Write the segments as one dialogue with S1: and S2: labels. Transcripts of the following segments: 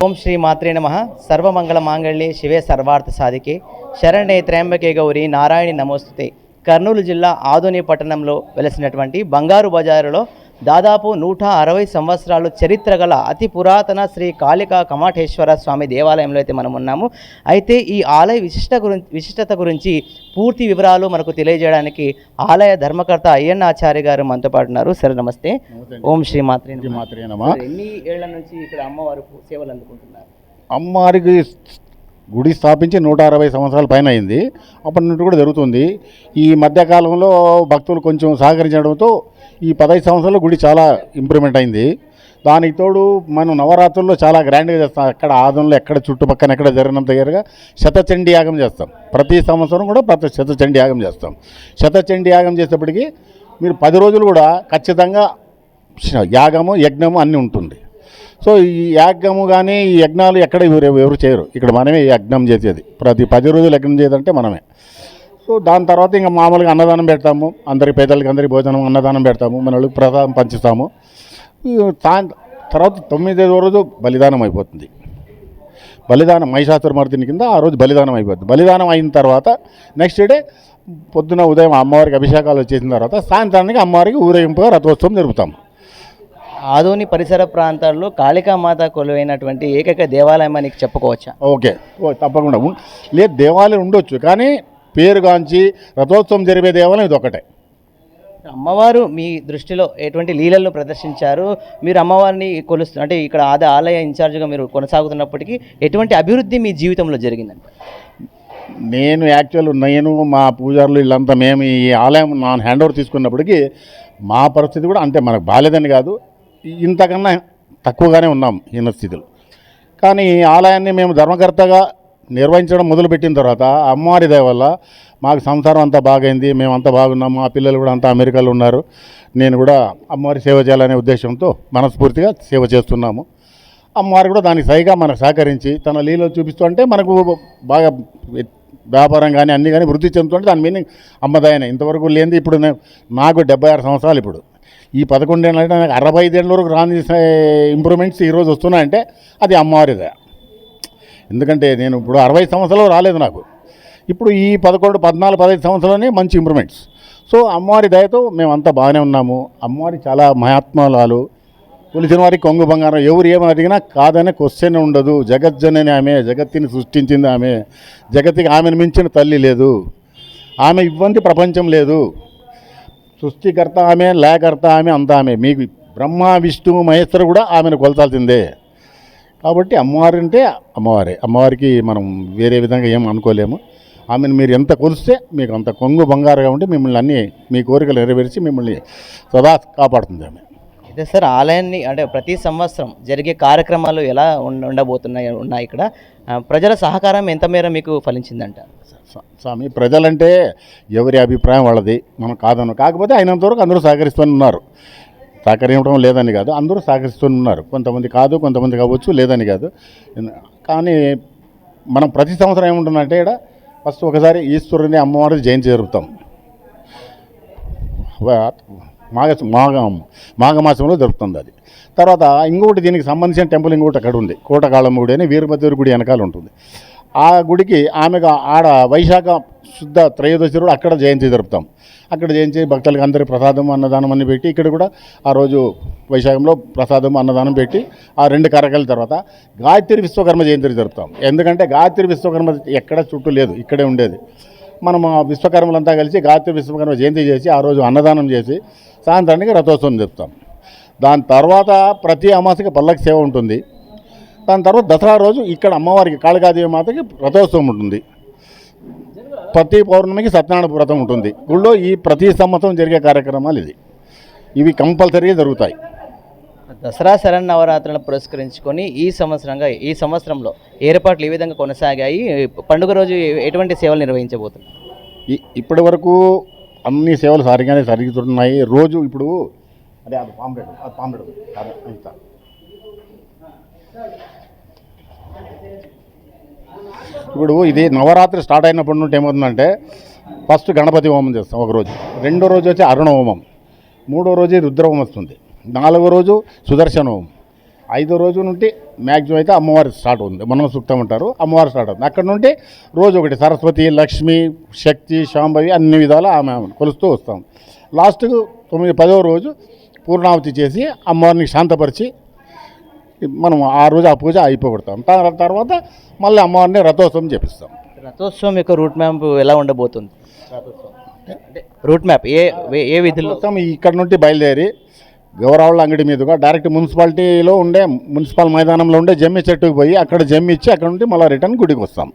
S1: ఓం శ్రీ మాత్రే నమః. సర్వమంగళ మాంగళ్యే శివే సర్వార్థ సాధికే శరణ్యే త్ర్యంబకే గౌరి నారాయణి నమోస్తుతే. కర్నూలు జిల్లా ఆదోని పట్టణంలో వెలసినటువంటి బంగారు బజారులో దాదాపు 160 సంవత్సరాలు చరిత్ర గల అతి పురాతన శ్రీ కాళికా కమాఠేశ్వర స్వామి దేవాలయంలో అయితే మనం ఉన్నాము. అయితే ఈ ఆలయ విశిష్టత గురించి పూర్తి వివరాలు మనకు తెలియజేయడానికి ఆలయ ధర్మకర్త అయ్యన్నాచార్య గారు మనతో పాటు ఉన్నారు. సరే, నమస్తే. ఓం శ్రీ మాత్రే నమః. ఎన్ని ఏళ్ల నుంచి ఇక్కడ అమ్మవారు సేవలు అందుకుంటున్నారు?
S2: అమ్మవారికి గుడి స్థాపించి 160 సంవత్సరాల పైన అయింది. అప్పటి నుండి కూడా జరుగుతుంది. ఈ మధ్యకాలంలో భక్తులు కొంచెం సహకరించడంతో ఈ 15 సంవత్సరాల్లో గుడి చాలా ఇంప్రూవ్మెంట్ అయింది. దానికి తోడు మనం నవరాత్రుల్లో చాలా గ్రాండ్గా చేస్తాం. అక్కడ ఆదంలో ఎక్కడ చుట్టుపక్కన ఎక్కడ జరిగినంత దగ్గరగా శతచండీ యాగం చేస్తాం. ప్రతి సంవత్సరం కూడా శతచండీ యాగం చేస్తాం. శతచండీ యాగం చేసేప్పటికీ మీరు 10 రోజులు కూడా ఖచ్చితంగా యాగము యజ్ఞము అన్నీ ఉంటుంది. సో ఈ యాగము కానీ ఈ యజ్ఞాలు ఎక్కడ ఎవరు చేయరు. ఇక్కడ మనమే యజ్ఞం చేసేది. ప్రతి 10 రోజులు యజ్ఞం చేయాలంటే మనమే. సో దాని తర్వాత ఇంకా మామూలుగా అన్నదానం పెడతాము. అందరికి పేదలకి అందరికి భోజనం అన్నదానం పెడతాము. మన వాళ్ళకి ప్రసాదం పంచుతాము. తర్వాత 9వ రోజు బలిదానం అయిపోతుంది. బలిదానం మహిషాసురమర్దిని కింద ఆ రోజు బలిదానం అయిపోతుంది. బలిదానం అయిన తర్వాత నెక్స్ట్ డే పొద్దున ఉదయం అమ్మవారికి అభిషేకాలు వచ్చేసిన తర్వాత సాయంత్రానికి అమ్మవారికి ఊరేగింపుగా రథోత్సవం జరుపుతాము.
S1: ఆదోని పరిసర ప్రాంతాల్లో కాళికామాత కొలువైనటువంటి ఏకైక దేవాలయం అని చెప్పుకోవచ్చా?
S2: ఓకే, తప్పకుండా. లేదు, దేవాలయం ఉండొచ్చు, కానీ పేరుగాంచి రథోత్సవం జరిపే దేవాలయం ఇది ఒకటే.
S1: అమ్మవారు మీ దృష్టిలో ఎటువంటి లీలలను ప్రదర్శించారు? మీరు అమ్మవారిని అంటే ఇక్కడ ఆలయ ఇన్ఛార్జ్గా మీరు కొనసాగుతున్నప్పటికీ ఎటువంటి అభివృద్ధి మీ జీవితంలో జరిగిందంటే?
S2: నేను మా పూజారులు వీళ్ళంతా మేము ఈ ఆలయం హ్యాండ్ ఓవర్ తీసుకున్నప్పటికీ మా పరిస్థితి కూడా అంతే. మనకు బాలేదని కాదు, ఇంతకన్నా తక్కువగానే ఉన్నాం ఈయన స్థితిలో. కానీ ఈ ఆలయాన్ని మేము ధర్మకర్తగా నిర్వహించడం మొదలుపెట్టిన తర్వాత అమ్మవారి దయ వల్ల మాకు సంసారం అంతా బాగైంది. మేమంతా బాగున్నాము. మా పిల్లలు కూడా అంతా అమెరికాలో ఉన్నారు. నేను కూడా అమ్మవారి సేవ చేయాలనే ఉద్దేశంతో మనస్ఫూర్తిగా సేవ చేస్తున్నాము. అమ్మవారు కూడా దానికి సరిగా మనకు సహకరించి తన లీలలో చూపిస్తూ అంటే మనకు బాగా వ్యాపారం కానీ అన్నీ కానీ వృద్ధి చెందుతుంటే దాని మీనింగ్ అమ్మదయనే. ఇంతవరకు లేనిది ఇప్పుడు నాకు 76 సంవత్సరాలు. ఇప్పుడు ఈ 11 ఏళ్ళు అంటే నాకు 65 ఏళ్ళ వరకు రాని ఇంప్రూవ్మెంట్స్ ఈరోజు వస్తున్నాయంటే అది అమ్మవారిదే. ఎందుకంటే నేను ఇప్పుడు 60 సంవత్సరాలు రాలేదు నాకు. ఇప్పుడు ఈ 11, 14, 15 సంవత్సరాలనే మంచి ఇంప్రూవ్మెంట్స్. సో అమ్మవారి దయతో మేమంతా బాగానే ఉన్నాము. అమ్మవారి చాలా మహాత్మాలు. కొలిచిన వారికి కొంగు బంగారం. ఎవరు ఏమని అడిగినా కాదనే క్వశ్చన్ ఉండదు. జగజ్జనని ఆమె, జగత్తుని సృష్టించింది ఆమె. జగత్తుకి ఆమెను మించిన తల్లి లేదు. ఆమె ఇవ్వంది ప్రపంచం లేదు. సృష్టికర్త ఆమె, లయకర్త ఆమె, అంతా ఆమె. మీకు బ్రహ్మ విష్ణువు మహేశ్వరు కూడా ఆమెను కొలచాల్సిందే. కాబట్టి అమ్మవారి అంటే అమ్మవారే. అమ్మవారికి మనం వేరే విధంగా ఏం అనుకోలేము. ఆమెను మీరు ఎంత కొలిస్తే మీకు అంత కొంగు బంగారుగా ఉంటే మిమ్మల్ని అన్నీ మీ కోరికలు నెరవేర్చి మిమ్మల్ని సదా కాపాడుతుంది ఆమె.
S1: అయితే సార్, ఆలయాన్ని అంటే ప్రతి సంవత్సరం జరిగే కార్యక్రమాలు ఎలా ఉన్నాయి ఇక్కడ? ప్రజల సహకారం ఎంత మేర మీకు ఫలించిందంట?
S2: స్వామి, ప్రజలంటే ఎవరి అభిప్రాయం వాళ్ళది, మనం కాదను. కాకపోతే అయినంతవరకు అందరూ సహకరిస్తూనే ఉన్నారు. సహకరించడం లేదని కాదు, అందరూ సహకరిస్తూనే ఉన్నారు. కొంతమంది కాదు, కొంతమంది కావచ్చు, లేదని కాదు. కానీ మనం ప్రతి సంవత్సరం ఏముంటుందంటే ఇక్కడ ఫస్ట్ ఒకసారి ఈశ్వరుని అమ్మవారి జయంతి జరుపుతాం. మాఘమాసంలో జరుగుతుంది అది. తర్వాత ఇంకొకటి దీనికి సంబంధించిన టెంపుల్ ఇంకొకటి అక్కడ ఉంది. కోటకాళమ్మ గుడి అని వీరభద్రుడి గుడి వెనకాల ఉంటుంది. ఆ గుడికి ఆమెకు ఆడ వైశాఖ శుద్ధ త్రయోదశి రోజు అక్కడ జయంతి జరుపుతాం. అక్కడ జయంతి భక్తులకి అందరి ప్రసాదం అన్నదానం అన్ని పెట్టి ఇక్కడ కూడా ఆ రోజు వైశాఖంలో ప్రసాదం అన్నదానం పెట్టి ఆ 2 కార్యక్రమాల తర్వాత గాయత్రి విశ్వకర్మ జయంతి జరుపుతాం. ఎందుకంటే గాయత్రి విశ్వకర్మ ఎక్కడ చుట్టూ లేదు, ఇక్కడే ఉండేది. మనం విశ్వకర్మలంతా కలిసి గాయత్రి విశ్వకర్మ జయంతి చేసి ఆ రోజు అన్నదానం చేసి సాయంత్రానికి రథోత్సవం చెప్తాం. దాని తర్వాత ప్రతి అమాసకి పల్లకి సేవ ఉంటుంది. దాని తర్వాత దసరా రోజు ఇక్కడ అమ్మవారికి కాళికాదేవి మాతకి రథోత్సవం ఉంటుంది. ప్రతి పౌర్ణమికి సత్యనారాయణ వ్రతం ఉంటుంది గుళ్ళో. ఈ ప్రతి సంవత్సరం జరిగే కార్యక్రమాలు ఇవి కంపల్సరీగా జరుగుతాయి.
S1: దసరా శరన్నవరాత్రులను పురస్కరించుకొని ఈ సంవత్సరంలో ఏర్పాట్లు ఏ విధంగా కొనసాగాయి? పండుగ రోజు ఎటువంటి సేవలు నిర్వహించబోతున్నారు?
S2: ఇప్పటి వరకు అన్ని సేవలు సరిగానే జరుగుతున్నాయి. రోజు ఇప్పుడు అదే అది పాంబెడు ఇప్పుడు ఇది నవరాత్రి స్టార్ట్ అయినప్పటి నుండి ఏమవుతుందంటే ఫస్ట్ గణపతి హోమం చేస్తాం ఒకరోజు. 2వ రోజు వచ్చి అరుణ హోమం. 3వ రోజు రుద్ర హోమం వస్తుంది. 4వ రోజు సుదర్శన హోమం. 5వ రోజు నుండి మ్యాక్సిమం అయితే అమ్మవారి స్టార్ట్ అవుతుంది, మనం సూక్తం ఉంటారు, అమ్మవారు స్టార్ట్ అవుతుంది. అక్కడ నుండి రోజు ఒకటి సరస్వతి, లక్ష్మి, శక్తి, శాంభవి అన్ని విధాలు ఆమె కొలుస్తూ వస్తాం. లాస్ట్కు 10వ రోజు పూర్ణావతి చేసి అమ్మవారిని శాంతపరిచి మనం ఆ రోజు ఆ పూజ అయిపోగొడతాం. తర్వాత మళ్ళీ అమ్మవారిని రథోత్సవం చేపిస్తాం.
S1: రథోత్సవం యొక్క రూట్ మ్యాప్ ఎలా ఉండబోతుంది? అంటే రూట్ మ్యాప్ ఏ విధుల్లో?
S2: రథోత్సవం ఇక్కడ నుండి బయలుదేరి గౌరవాళ్ళ అంగడి మీదుగా డైరెక్ట్ మున్సిపాలిటీలో ఉండే మున్సిపల్ మైదానంలో ఉండే జమ్మి చెట్టుకు పోయి అక్కడ జమ్మి ఇచ్చి అక్కడ నుండి మళ్ళీ రిటర్న్ గుడికి వస్తాం.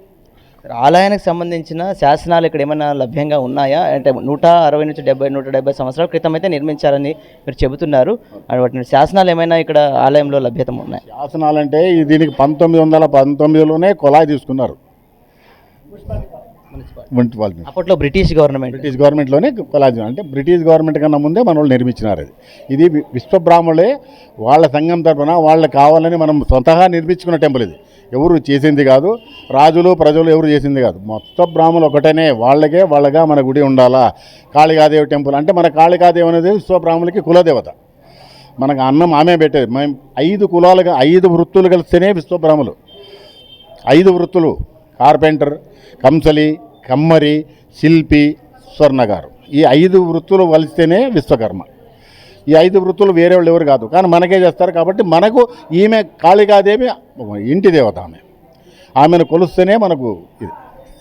S1: ఆలయానికి సంబంధించిన శాసనాలు ఇక్కడ ఏమైనా లభ్యంగా ఉన్నాయా? అంటే 160 నుంచి 170 సంవత్సరాల క్రితం అయితే నిర్మించారని మీరు చెబుతున్నారు. వాటి శాసనాలు ఏమైనా ఇక్కడ ఆలయంలో లభ్యత ఉన్నాయి?
S2: శాసనాలంటే దీనికి 1919లోనే కొలాయి తీసుకున్నారు మున్సిపాలిటీ.
S1: అప్పట్లో బ్రిటిష్
S2: గవర్నమెంట్లోనే కొలాయి, అంటే బ్రిటిష్ గవర్నమెంట్ కన్నా ముందే మన వాళ్ళు నిర్మించినారు. ఇది విశ్వబ్రాహ్మణులే వాళ్ళ సంఘం తరఫున వాళ్ళకి కావాలని మనం స్వతహా నిర్మించుకున్న టెంపుల్. ఇది ఎవరు చేసింది కాదు, రాజులు ప్రజలు ఎవరు చేసింది కాదు, మొత్తం బ్రాహ్మణులు ఒకటేనే, వాళ్ళగా మన గుడి ఉండాలా. కాళికాదేవి టెంపుల్ అంటే మన కాళికాదేవి అనేది విశ్వబ్రాహ్మణులకి కులదేవత. మనకు అన్నం ఆమె పెట్టేది. మేము 5 కులాలుగా 5 వృత్తులు కలిస్తేనే విశ్వబ్రాహ్మణులు. 5 వృత్తులు: కార్పెంటర్, కంసలి, కమ్మరి, శిల్పి, స్వర్ణగారు. ఈ 5 వృత్తులు కలిస్తేనే విశ్వకర్మ. ఈ 5 వృత్తులు వేరే వాళ్ళు ఎవరు కాదు, కానీ మనకే చేస్తారు. కాబట్టి మనకు ఈమె కాళికాదేవి ఇంటి దేవత. ఆమెను కొలుస్తేనే మనకు ఇది.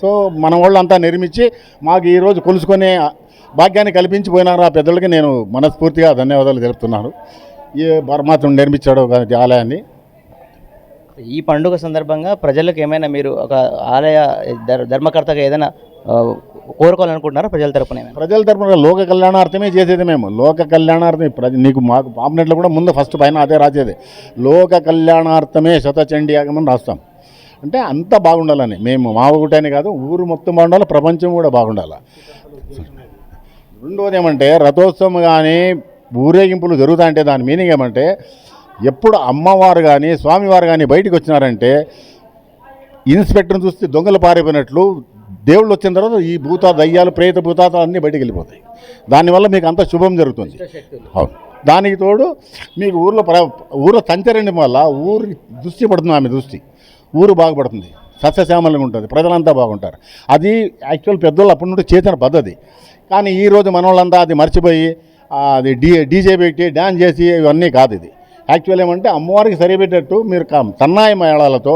S2: సో మన వాళ్ళంతా నిర్మించి మాకు ఈరోజు కొలుసుకునే భాగ్యాన్ని కల్పించిపోయినారు. ఆ పెద్దలకి నేను మనస్ఫూర్తిగా ధన్యవాదాలు తెలుపుతున్నాను. ఈ పరమాత్మ నిర్మించాడు ఆలయాన్ని.
S1: ఈ పండుగ సందర్భంగా ప్రజలకు ఏమైనా మీరు ఒక ఆలయ ధర్మకర్తగా ఏదైనా కోరుకోవాలనుకుంటున్నారా? ప్రజల తరపున లోక కళ్యాణార్థమే చేసేది మేము. లోక కళ్యాణార్థమే నీకు మాకు పాపనెట్లో కూడా ముందు ఫస్ట్ పైన అదే రాసేది, లోక కళ్యాణార్థమే శతచండీ యాగమని రాస్తాం. అంటే అంతా బాగుండాలని మేము మా ఒకటేనే కాదు, ఊరు మొత్తం బాగుండాలి, ప్రపంచం కూడా బాగుండాలి. రెండోది ఏమంటే రథోత్సవం కానీ ఊరేగింపులు జరుగుతాయంటే దాని మీనింగ్ ఏమంటే ఎప్పుడు అమ్మవారు కానీ స్వామివారు కానీ బయటికి వచ్చినారంటే ఇన్స్పెక్టర్ని చూస్తే దొంగలు పారిపోయినట్లు దేవుళ్ళు వచ్చిన తర్వాత ఈ దయ్యాలు, ప్రేత భూతాలు అన్నీ బయటికి వెళ్ళిపోతాయి. దానివల్ల మీకు అంత శుభం జరుగుతుంది. అవును, దానికి తోడు మీకు ఊర్లో సంచరణం వల్ల ఊరికి దృష్టి పడుతుంది, ఆమె దృష్టి ఊరు బాగుపడుతుంది, సస్యశ్యామలంగా ఉంటుంది, ప్రజలంతా బాగుంటారు. అది యాక్చువల్ పెద్దోళ్ళు అప్పటి నుండి చేసిన పద్ధతి. కానీ ఈరోజు మన వాళ్ళంతా అది మర్చిపోయి అది డీజే పెట్టి డ్యాన్స్ చేసి ఇవన్నీ కాదు. ఇది యాక్చువల్ ఏమంటే అమ్మవారికి సరిపెట్టేట్టు మీరు సన్నాయి మేళాలతో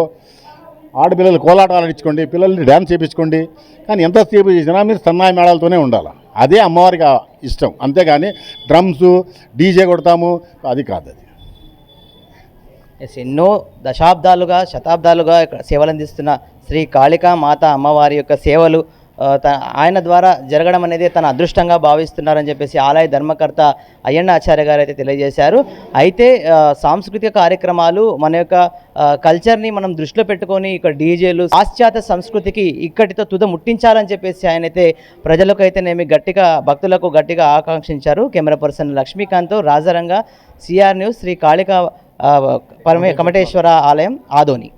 S1: ఆడపిల్లలు కోలాటాలు ఆడించుకోండి, పిల్లల్ని డ్యాన్స్ చేయించుకోండి. కానీ ఎంతసేపు చేసినా మీరు సన్నాయి మేళాలతోనే ఉండాలి. అదే అమ్మవారికి ఇష్టం. అంతేగాని డ్రమ్స్ డీజే కొడతాము అది కాదు. అది ఎన్నో దశాబ్దాలుగా శతాబ్దాలుగా ఇక్కడ సేవలు అందిస్తున్న శ్రీ కాళికా మాత అమ్మవారి యొక్క సేవలు ఆయన ద్వారా జరగడం అనేది తన అదృష్టంగా భావిస్తున్నారని చెప్పేసి ఆలయ ధర్మకర్త అయ్యన్న ఆచార్య గారు అయితే తెలియజేశారు. అయితే సాంస్కృతిక కార్యక్రమాలు మన యొక్క కల్చర్ని మనం దృష్టిలో పెట్టుకొని ఇక్కడ డీజేలు పాశ్చాత్య సంస్కృతికి ఇక్కడితో తుద ముట్టించాలని చెప్పేసి ఆయన అయితే ప్రజలకు అయితేనేమి భక్తులకు గట్టిగా ఆకాంక్షించారు. Camera person Lakshmikant, Rajaranga, CR news, Shri Kalika Kamateshwara ఆలయం, ఆదోని.